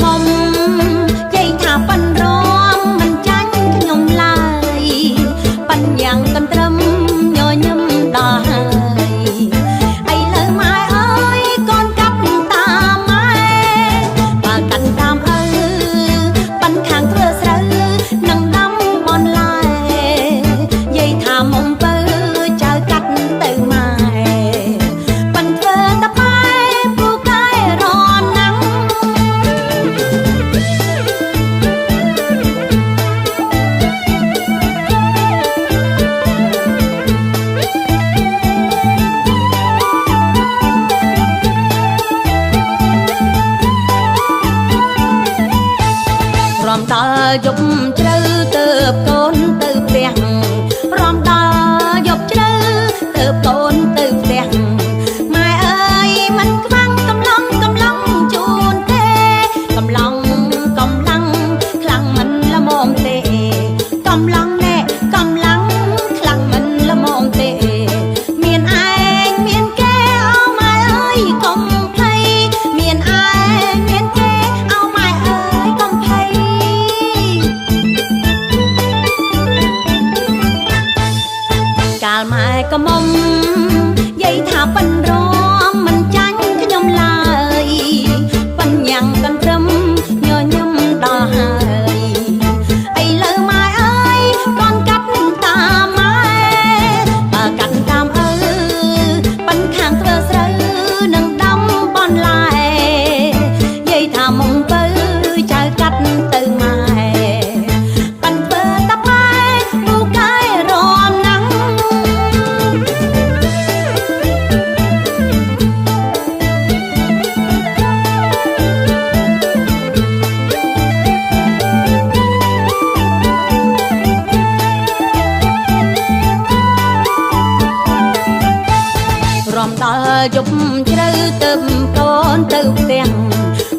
មុំយាយថាប៉ិនរំមិនចាញ់ខ្ញុំឡើយប៉ិនយ៉ាងកន្ទ្រឹមញញឹមដល់ហើយឥឡូវម៉ែអើយកូនកាប់តាមម៉ែបើកាត់តាមឪប៉ិនខាងធ្វើស្រូវនឹងដាំបនឡាយយាយថាមុំពើចៅកាត់ទៅម៉ែប៉ិនធ្វើតែម៉ែពូកែរណាំងរំដល់យប់ជ្រៅទៅកូនទៅផ្ទះរំដល់យប់ជ្រៅទៅកូនទៅផ្ទះម៉ែអើយមិនខ្វាំងកំឡុងជូនទេកំឡុងខ្លាំងមិនល្មមទេកំឡុងណែកំឡុងខ្លាំងមិនល្មមទេមានឯងមានគេអោម៉ែអើយកុំភ័យមានឯងមានគេអោម៉ែអើយកុំភ័យកាលម៉ែក៏មុំយាយថាប៉ិនរំមិនចាញ់ខ្ញុំឡើយប៉ិនញ៉ាំងកន្ទ្រឹមញញឹមដល់ហើយឥឡូវម៉ែអើយកូនកាប់តាមម៉ែបើកាត់តាមឪប៉ិនខាងធ្វើស្រូវនឹងដាំបនឡាយយាយថាមុំពើចៅកាត់ទៅម៉ែប៉ិនធ្វើតែម៉ែពូកែរណាំងរំដល់យប់ជ្រៅទៅកូនទៅផ្ទះ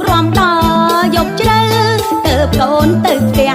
រំដល់យប់ជ្រៅទៅកូនទៅផ្ទះ